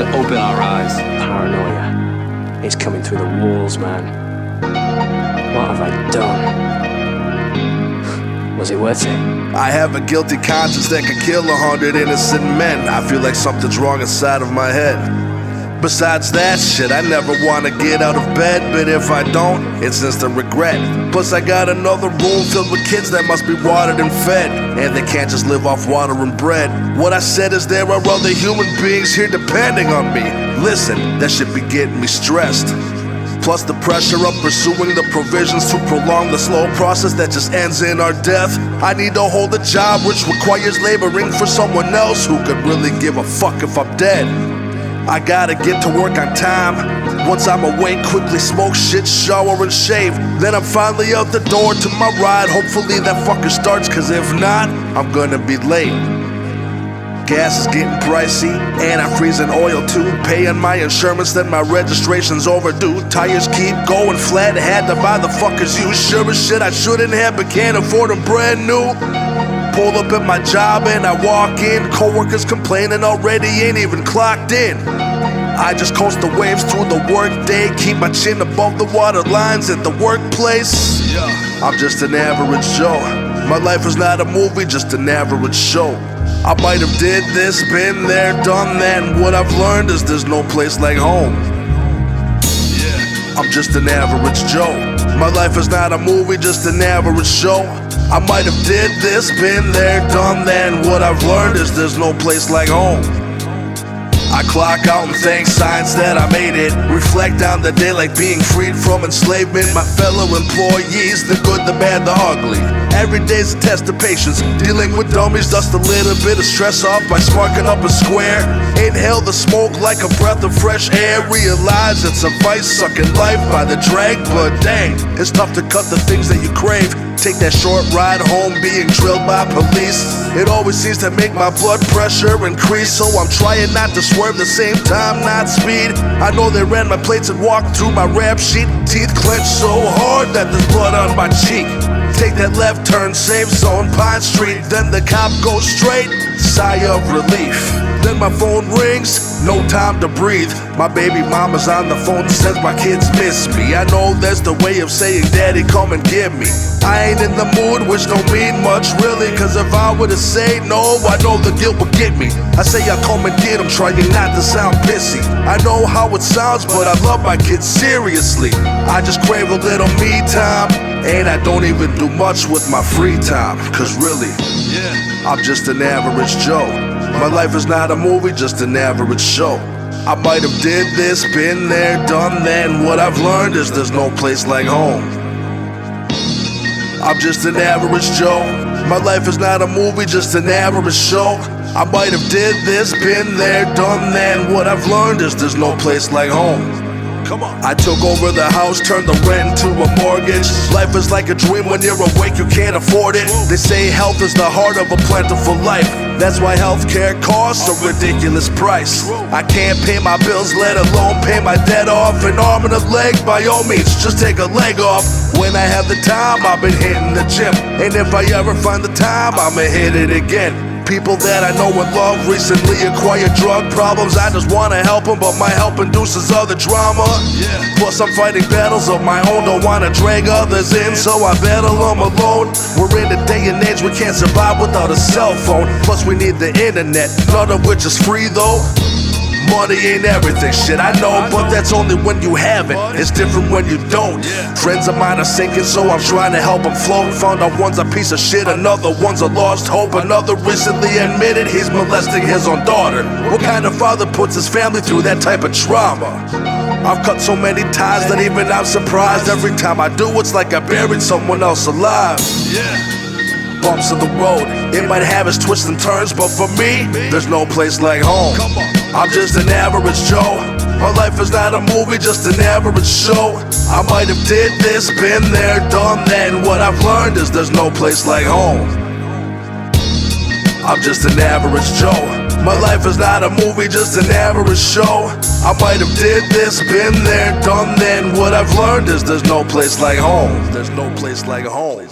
to open our eyes. Paranoia is coming through the walls, man. What have I done? Was it worth it? I have a guilty conscience that could kill 100 innocent men. I feel like something's wrong inside of my head. Besides that shit, I never wanna get out of bed, but if I don't, it's instant regret. Plus I got another room filled with kids that must be watered and fed, and they can't just live off water and bread. What I said is there are other human beings here depending on me. Listen, that shit be getting me stressed. Plus the pressure of pursuing the provisions to prolong the slow process that just ends in our death. I need to hold a job which requires laboring for someone else who could really give a fuck if I'm dead. I gotta get to work on time. Once I'm awake, quickly smoke shit, shower and shave. Then I'm finally out the door to my ride. Hopefully that fucker starts, cause if not, I'm gonna be late. Gas is getting pricey, and I'm freezing oil too. Paying my insurance, then my registration's overdue. Tires keep going flat, had to buy the fuckers used. Sure as shit I shouldn't have, but can't afford them brand new. Pull up at my job and I walk in. Coworkers complaining already, ain't even clocked in. I just coast the waves through the work day. Keep my chin above the water lines at the workplace. I'm just an average Joe. My life is not a movie, just an average show. I might have did this, been there, done that, and what I've learned is there's no place like home. I'm just an average Joe. My life is not a movie, just an average show. I might have did this, been there, done that, and what I've learned is there's no place like home. I clock out and thank science that I made it. Reflect on the day like being freed from enslavement. My fellow employees, the good, the bad, the ugly. Every day's a test of patience. Dealing with dummies, dust a little bit of stress off by sparking up a square. Inhale the smoke like a breath of fresh air. Realize it's a vice, sucking life by the drag. But dang, it's tough to cut the things that you crave. Take that short ride home being drilled by police. It always seems to make my blood pressure increase. So I'm trying not to swerve the same time, not speed. I know they ran my plates and walked through my rap sheet. Teeth clenched so hard that there's blood on my cheek. Take that left turn, safe zone, Pine Street. Then the cop goes straight, sigh of relief. Then my phone rings, no time to breathe. My baby mama's on the phone, says my kids miss me. I know that's the way of saying daddy come and get me. I ain't in the mood, which don't mean much really. Cause if I were to say no, I know the guilt would get me. I say I'll come and get him, trying not to sound pissy. I know how it sounds, but I love my kids seriously. I just crave a little me time, and I don't even do much with my free time. Cause really, I'm just an average Joe. My life is not a movie, just an average show. I might have did this, been there, done that, and what I've learned is there's no place like home. I'm just an average Joe. My life is not a movie, just an average show. I might have did this, been there, done that, and what I've learned is there's no place like home. I took over the house, turned the rent into a mortgage. Life is like a dream, when you're awake you can't afford it. They say health is the heart of a plentiful life. That's why healthcare costs a ridiculous price. I can't pay my bills, let alone pay my debt off. An arm and a leg, by all means, just take a leg off. When I have the time, I've been hitting the gym. And if I ever find the time, I'ma hit it again. People that I know and love recently acquired drug problems. I just wanna help them, but my help induces other drama. Plus I'm fighting battles of my own, don't wanna drag others in, so I battle them alone. We're in a day and age we can't survive without a cell phone. Plus we need the internet, none of which is free though. Money ain't everything, shit I know, but that's only when you have it. It's different when you don't. Friends of mine are sinking, so I'm trying to help them float. Found out one's a piece of shit, another one's a lost hope. Another recently admitted he's molesting his own daughter. What kind of father puts his family through that type of trauma? I've cut so many ties that even I'm surprised. Every time I do, it's like I buried someone else alive. Bumps in the road, it might have its twists and turns, but for me, there's no place like home. I'm just an average Joe. My life is not a movie, just an average show. I might have did this, been there, done that, and what I've learned is there's no place like home. I'm just an average Joe. My life is not a movie, just an average show. I might have did this, been there, done that, and what I've learned is there's no place like home. There's no place like home.